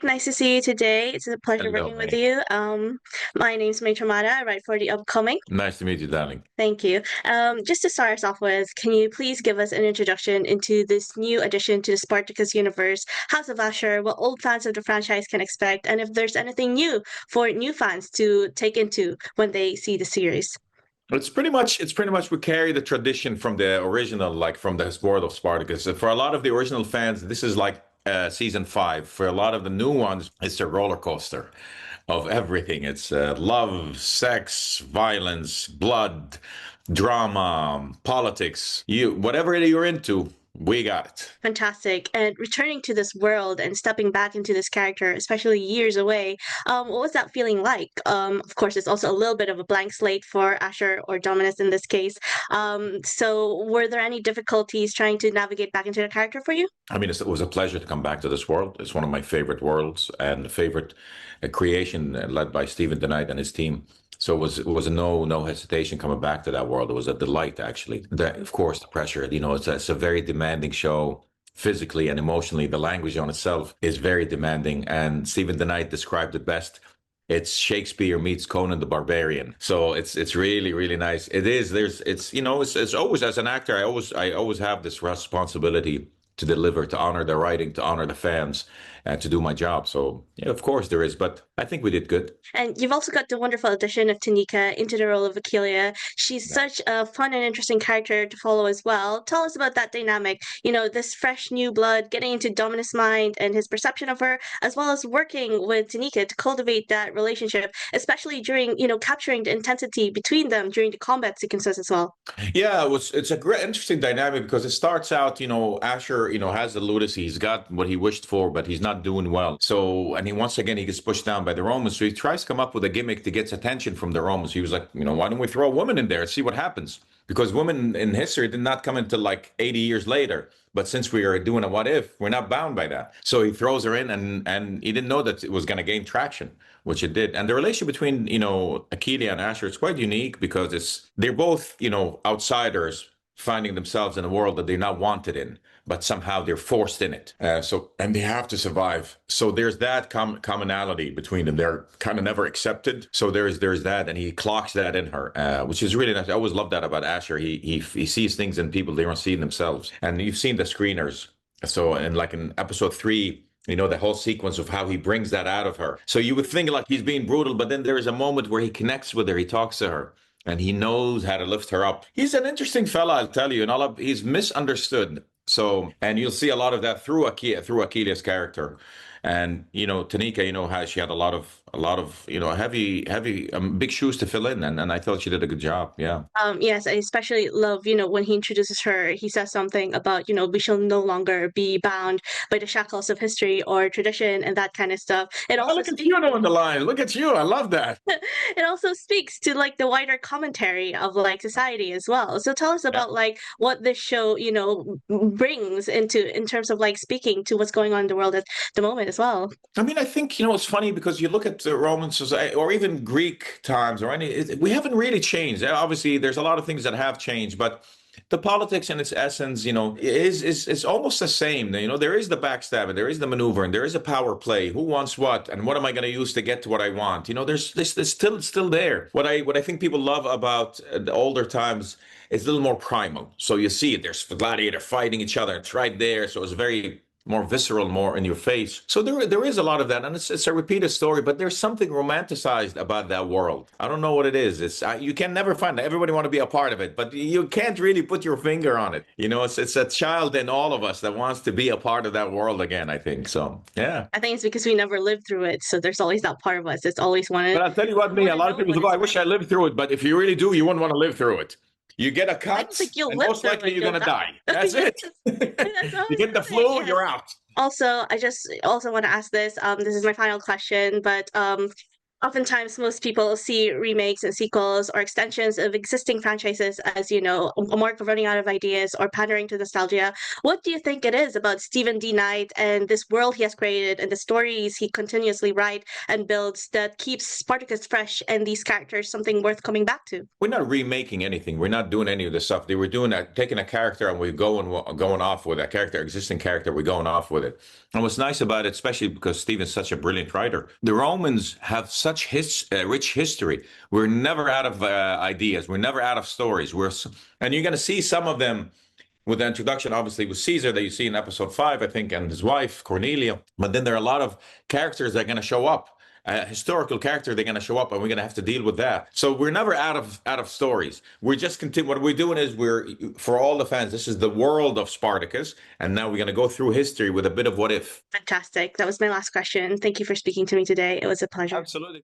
Nice to see you today. It's a pleasure Hello, working with May. you. My name's May Tramada. I write for The Upcoming. Nice to meet you, darling. Thank you. Just to start us off with, can you please give us an introduction into this new addition to the Spartacus universe, House of Ashur, what old fans of the franchise can expect, and if there's anything new for new fans to take into when they see the series? It's pretty much we carry the tradition from the original, like from the world of Spartacus. For a lot of the original fans, this is like season five. For a lot of the new ones, it's a roller coaster of everything. It's love, sex, violence, blood, drama, politics. You whatever you're into, we got it. Fantastic. And returning to this world and stepping back into this character, especially years away, what was that feeling like? Of course, it's also a little bit of a blank slate for Asher or Dominus in this case. So, were there any difficulties trying to navigate back into the character for you? I mean, it was a pleasure to come back to this world. It's one of my favorite worlds and favorite creation led by Steven DeKnight and his team. So it was a no hesitation coming back to that world. It was a delight actually. Of course, the pressure. It's a very demanding show physically and emotionally. The language on itself is very demanding, and Stephen DeKnight described it best. It's Shakespeare meets Conan the Barbarian. So it's really nice. It is. It's always, as an actor, I always have this responsibility to deliver, to honor the writing, to honor the fans, and to do my job. So yeah, of course there is, but I think we did good. And you've also got the wonderful addition of Tanika into the role of Achilia. She's such a fun and interesting character to follow as well. Tell us about that dynamic. This fresh new blood getting into Dominus' mind and his perception of her, as well as working with Tanika to cultivate that relationship, especially during, capturing the intensity between them during the combat sequences as well. Yeah, it's a great interesting dynamic because it starts out, Asher, has the lunacy. He's got what he wished for, but he's not doing well. So, and once again he gets pushed down by the Romans. So he tries to come up with a gimmick to get attention from the Romans. He was like, why don't we throw a woman in there and see what happens? Because women in history did not come until like 80 years later. But since we are doing a what if, we're not bound by that. So he throws her in, and he didn't know that it was going to gain traction, which it did. And the relation between, Achilia and Asher is quite unique because they're both, outsiders finding themselves in a world that they're not wanted in, but somehow they're forced in it. And they have to survive. So there's that commonality between them. They're kind of never accepted. So there's that, and he clocks that in her, which is really nice. I always love that about Asher. He sees things in people they don't see in themselves. And you've seen the screeners. So, and like in episode 3. The whole sequence of how he brings that out of her. So you would think like he's being brutal, but then there is a moment where he connects with her, he talks to her, and he knows how to lift her up. He's an interesting fella, I'll tell you, and he's misunderstood. So, and you'll see a lot of that through Achilles' character. And Tanika, how she had a lot of heavy big shoes to fill in, and I thought she did a good job. Yeah. Yes, I especially love, when he introduces her, he says something about, we shall no longer be bound by the shackles of history or tradition and that kind of stuff. It Oh, also look at speaks you on the line. Look at you. I love that. it also speaks to like the wider commentary of like society as well. So tell us Yeah. about like what this show, brings in terms of like speaking to what's going on in the world at the moment as well. I mean, I think, it's funny because you look at the Roman society or even Greek times or we haven't really changed. Obviously, there's a lot of things that have changed, but the politics in its essence, is almost the same. There is the backstabbing, there is the maneuvering, there is a power play. Who wants what, and what am I going to use to get to what I want? There's this still there. What I think people love about the older times is a little more primal. So you see it. There's the gladiator fighting each other. It's right there. So it's very more visceral, more in your face. So there is a lot of that, and it's a repeated story. But there's something romanticized about that world. I don't know what it is. It's you can never find it. Everybody want to be a part of it, but you can't really put your finger on it. It's a child in all of us that wants to be a part of that world again. I think so. Yeah. I think it's because we never lived through it, so there's always that part of us that's always But I'll tell you what, me, want a to lot of know people what go, it's I wish like. I lived through it. But if you really do, you wouldn't want to live through it. You get a I don't cut, think you'll and live most through likely it. you're You'll going to die. die. That's Yes, it. that's You always get the it. flu, Yes. you're out. Also, I just also want to ask this. This is my final question, but Oftentimes, most people see remakes and sequels or extensions of existing franchises as, a mark of running out of ideas or pandering to nostalgia. What do you think it is about Steven DeKnight and this world he has created and the stories he continuously writes and builds that keeps Spartacus fresh and these characters something worth coming back to? We're not remaking anything. We're not doing any of this stuff. They were doing that, taking a character and we're going off with that character, existing character. We're going off with it. And what's nice about it, especially because Steven's such a brilliant writer, the Romans have such rich history. We're never out of ideas. We're never out of stories. And you're going to see some of them with the introduction, obviously, with Caesar that you see in episode 5, I think, and his wife Cornelia. But then there are a lot of characters that are going to show up. A historical character, they're going to show up, and we're going to have to deal with that. So we're never out of stories. We're just continue. What we're doing is for all the fans, this is the world of Spartacus, and now we're going to go through history with a bit of what if. Fantastic. That was my last question. Thank you for speaking to me today. It was a pleasure. Absolutely.